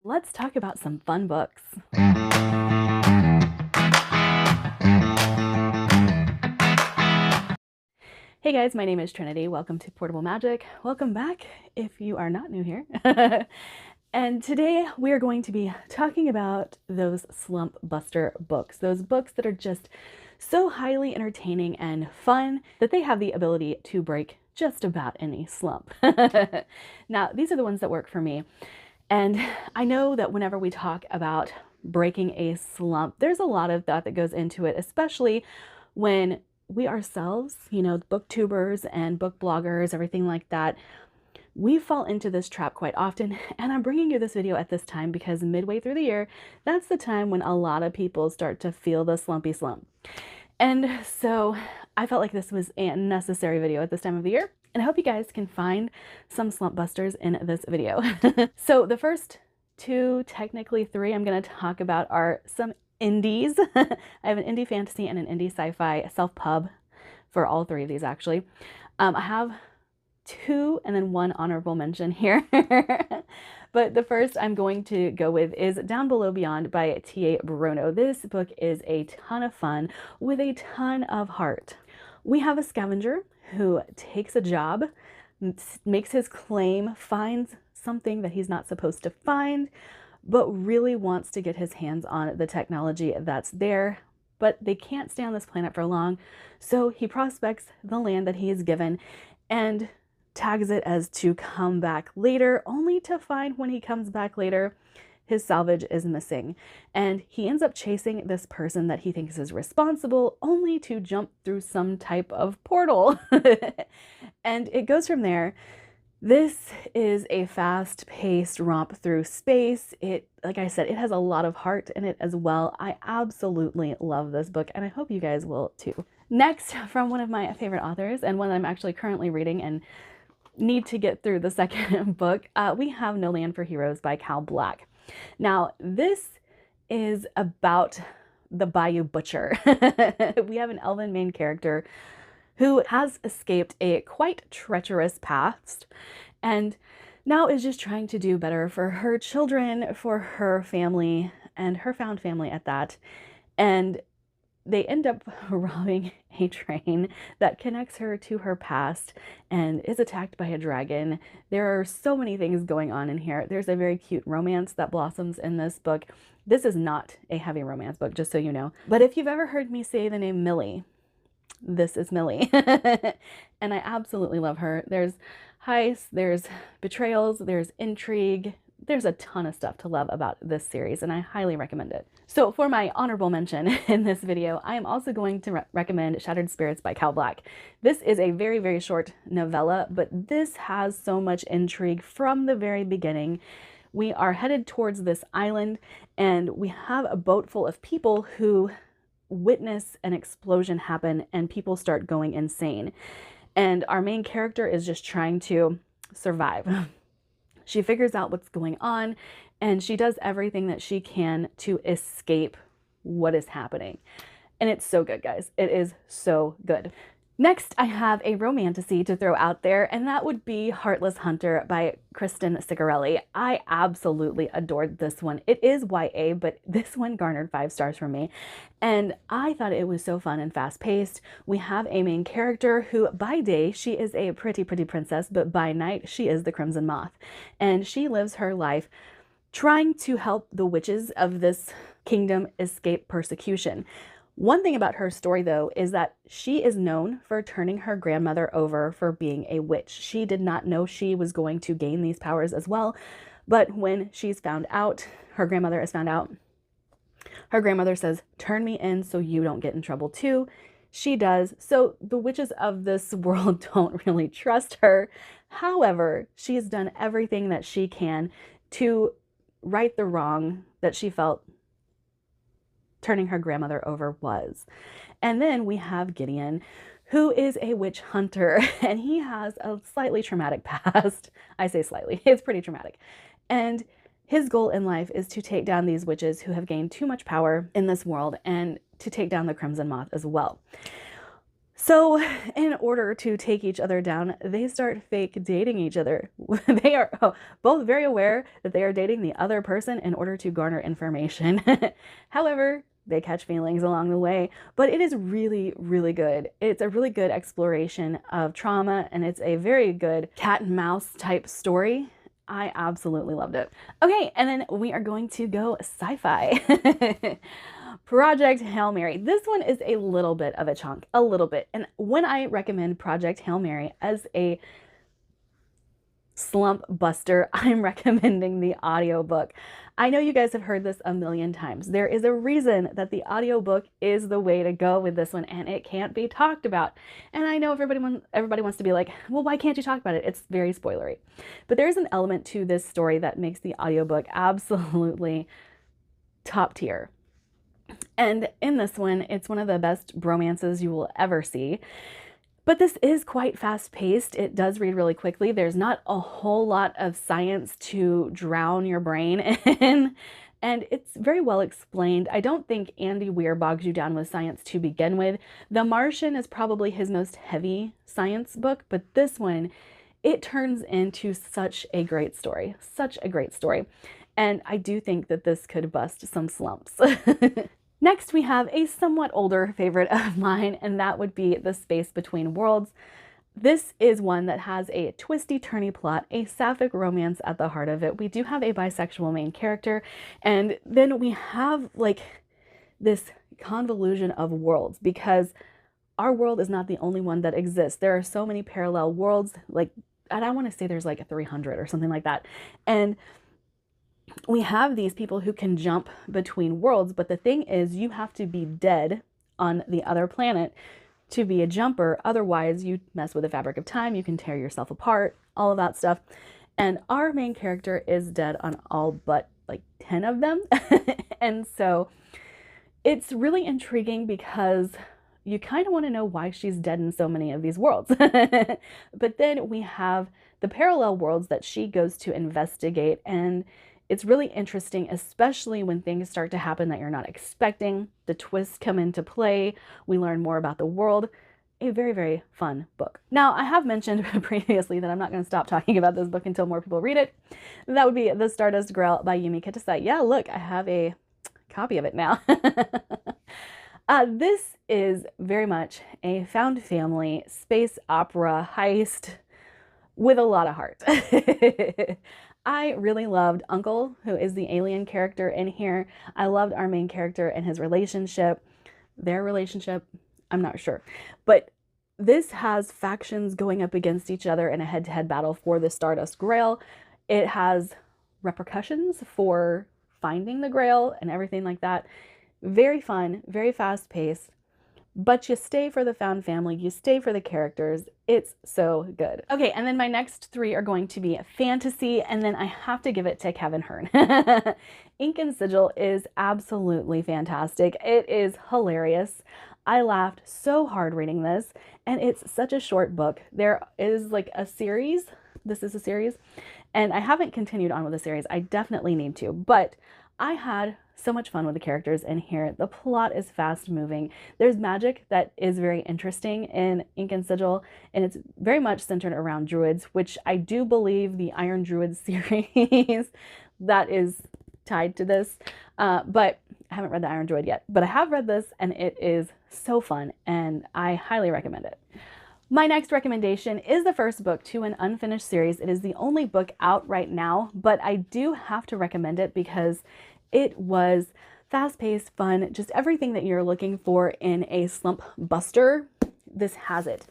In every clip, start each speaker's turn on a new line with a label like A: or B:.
A: Let's talk about some fun books. Hey guys, my name is Trinity. Welcome to Portable Magic. Welcome back if you are not new here. And today we are going to be talking about those slump buster books, those books that are just so highly entertaining and fun that they have the ability to break just about any slump. Now, these are the ones that work for me. And I know that whenever we talk about breaking a slump, there's a lot of thought that goes into it, especially when we ourselves, booktubers and book bloggers, everything like that, we fall into this trap quite often. And I'm bringing you this video at this time because midway through the year, that's the time when a lot of people start to feel the slumpy slump. And so I felt like this was a necessary video at this time of the year. And I hope you guys can find some slump busters in this video. So the first two, technically three, I'm going to talk about are some indies. I have an indie fantasy and an indie sci-fi self-pub for all three of these actually. I have two and then one honorable mention here. But the first I'm going to go with is Down Below Beyond by T.A. Bruno. This book is a ton of fun with a ton of heart. We have a scavenger who takes a job, makes his claim, finds something that he's not supposed to find, but really wants to get his hands on the technology that's there, but they can't stay on this planet for long. So he prospects the land that he is given and tags it as to come back later, only to find when he comes back later, his salvage is missing. And he ends up chasing this person that he thinks is responsible, only to jump through some type of portal. And it goes from there. This is a fast-paced romp through space. Like I said, it has a lot of heart in it as well. I absolutely love this book, and I hope you guys will too. Next, from one of my favorite authors, and one that I'm actually currently reading and need to get through the second book, we have No Land for Heroes by Cal Black. Now, this is about the Bayou Butcher. We have an elven main character who has escaped a quite treacherous past and now is just trying to do better for her children, for her family, and her found family at that. And they end up robbing a train that connects her to her past and is attacked by a dragon. There are so many things going on in here. There's a very cute romance that blossoms in this book. This is not a heavy romance book, just so you know. But if you've ever heard me say the name Millie, this is Millie. And I absolutely love her. There's heists, there's betrayals, there's intrigue. There's a ton of stuff to love about this series, and I highly recommend it. So for my honorable mention in this video, I am also going to recommend Shattered Spirits by Cal Black. This is a very, very short novella, but this has so much intrigue from the very beginning. We are headed towards this island, and we have a boat full of people who witness an explosion happen, and people start going insane. And our main character is just trying to survive. She figures out what's going on, and she does everything that she can to escape what is happening. And it's so good, guys. It is so good. Next, I have a romantasy to throw out there, and that would be Heartless Hunter by Kristen Sigarelli. I absolutely adored this one. It is YA, but this one garnered 5 stars from me. And I thought it was so fun and fast-paced. We have a main character who, by day, she is a pretty princess, but by night, she is the Crimson Moth. And she lives her life trying to help the witches of this kingdom escape persecution. One thing about her story, though, is that she is known for turning her grandmother over for being a witch. She did not know she was going to gain these powers as well, but when she's found out, her grandmother is found out, her grandmother says, "Turn me in so you don't get in trouble too." She does, so the witches of this world don't really trust her. However, she has done everything that she can to right the wrong that she felt turning her grandmother over was. And then we have Gideon, who is a witch hunter, and he has a slightly traumatic past. I say slightly, it's pretty traumatic. And his goal in life is to take down these witches who have gained too much power in this world and to take down the Crimson Moth as well. So in order to take each other down, they start fake dating each other. They are both very aware that they are dating the other person in order to garner information. However, they catch feelings along the way, but it is really, really good. It's a really good exploration of trauma, and it's a very good cat and mouse type story. I absolutely loved it. Okay, and then we are going to go sci-fi. Project Hail Mary. This one is a little bit of a chunk, a little bit. And when I recommend Project Hail Mary as a slump buster, I'm recommending the audiobook. I know you guys have heard this a million times. There is a reason that the audiobook is the way to go with this one, and it can't be talked about. And I know everybody wants to be like, well, why can't you talk about it? It's very spoilery. But there's an element to this story that makes the audiobook absolutely top tier. And in this one, it's one of the best romances you will ever see. But this is quite fast-paced. It does read really quickly. There's not a whole lot of science to drown your brain in, and it's very well explained. I don't think Andy Weir bogs you down with science to begin with. The Martian is probably his most heavy science book, but this one, it turns into such a great story. Such a great story. And I do think that this could bust some slumps. Next, we have a somewhat older favorite of mine, and that would be The Space Between Worlds. This is one that has a twisty-turny plot, a sapphic romance at the heart of it. We do have a bisexual main character, and then we have like this convolution of worlds, because our world is not the only one that exists. There are so many parallel worlds, like, and I want to say there's like a 300 or something like that. And we have these people who can jump between worlds, but the thing is, you have to be dead on the other planet to be a jumper. Otherwise, you mess with the fabric of time, you can tear yourself apart, all of that stuff. And our main character is dead on all but like 10 of them. And so it's really intriguing because you kind of want to know why she's dead in so many of these worlds. But then we have the parallel worlds that she goes to investigate, and it's really interesting, especially when things start to happen that you're not expecting. The twists come into play. We learn more about the world. A very, very fun book. Now, I have mentioned previously that I'm not going to stop talking about this book until more people read it. That would be The Stardust Grail by Yumi Kitasai. Yeah, look, I have a copy of it now. This is very much a found family space opera heist with a lot of heart. I really loved Uncle, who is the alien character in here. I loved our main character and his relationship. Their relationship, I'm not sure. But this has factions going up against each other in a head-to-head battle for the Stardust Grail. It has repercussions for finding the Grail and everything like that. Very fun, very fast-paced. But you stay for the found family, you stay for the characters. It's so good. Okay, and then my next three are going to be fantasy, and then I have to give it to Kevin Hearn. Ink and Sigil is absolutely fantastic. It is hilarious. I laughed so hard reading this, and it's such a short book. There is like a series. This is a series, and I haven't continued on with the series. I definitely need to, but I had so much fun with the characters in here. The plot is fast moving. There's magic that is very interesting in Ink and Sigil, and it's very much centered around druids, which I do believe the Iron Druid series that is tied to this. But I haven't read the Iron Druid yet, but I have read this, and it is so fun, and I highly recommend it. My next recommendation is the first book to an unfinished series. It is the only book out right now, but I do have to recommend it because it was fast-paced, fun, just everything that you're looking for in a slump buster. This has it.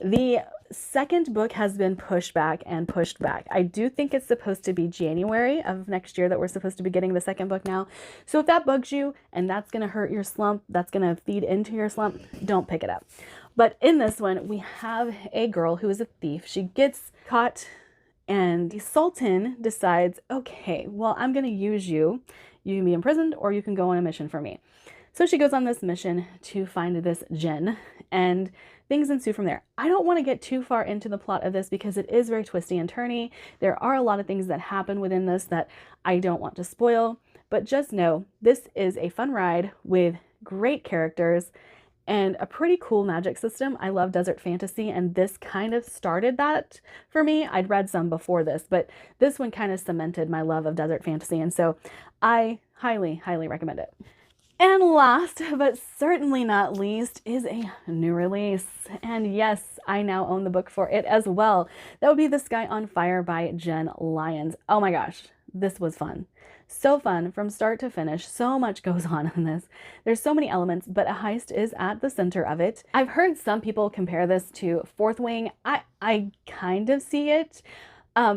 A: The second book has been pushed back and pushed back. I do think it's supposed to be January of next year that we're supposed to be getting the second book now. So if that bugs you and that's going to hurt your slump, that's going to feed into your slump, don't pick it up. But in this one, we have a girl who is a thief. She gets caught, and the Sultan decides, okay, well, I'm going to use you. You can be imprisoned or you can go on a mission for me. So she goes on this mission to find this gem, and things ensue from there. I don't want to get too far into the plot of this because it is very twisty and turny. There are a lot of things that happen within this that I don't want to spoil, but just know this is a fun ride with great characters, and a pretty cool magic system. I love desert fantasy, and this kind of started that for me. I'd read some before this, but this one kind of cemented my love of desert fantasy, and so I highly, highly recommend it. And last, but certainly not least, is a new release. And yes, I now own the book for it as well. That would be The Sky on Fire by Jen Lyons. Oh my gosh, this was fun. So fun from start to finish. So much goes on in this. There's so many elements, but a heist is at the center of it. I've heard some people compare this to Fourth Wing. I kind of see it.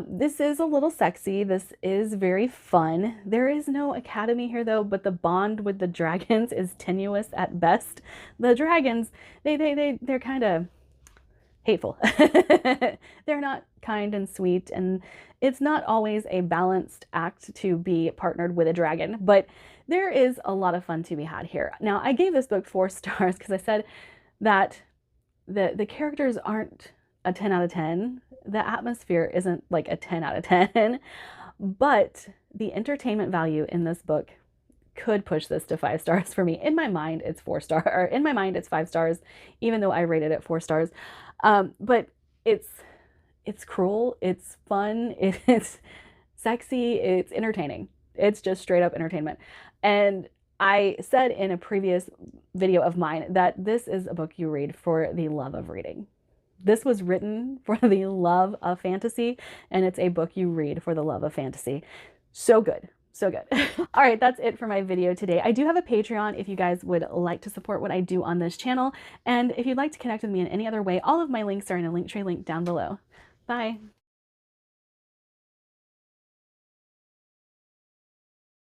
A: This is a little sexy. This is very fun. There is no academy here though, but the bond with the dragons is tenuous at best. The dragons, they're kind of hateful. They're not kind and sweet, and it's not always a balanced act to be partnered with a dragon, but there is a lot of fun to be had here. Now, I gave this book 4 stars because I said that the characters aren't a 10 out of 10. The atmosphere isn't like a 10 out of 10, but the entertainment value in this book could push this to 5 stars for me. In my mind, it's 4 star, or in my mind, it's 5 stars, even though I rated it 4 stars. But it's cruel, it's fun, it's sexy, it's entertaining. It's just straight up entertainment. And I said in a previous video of mine that this is a book you read for the love of reading. This was written for the love of fantasy, and it's a book you read for the love of fantasy. So good. So good. All right, that's it for my video today. I do have a Patreon if you guys would like to support what I do on this channel. And if you'd like to connect with me in any other way, all of my links are in a Linktree link down below. Bye.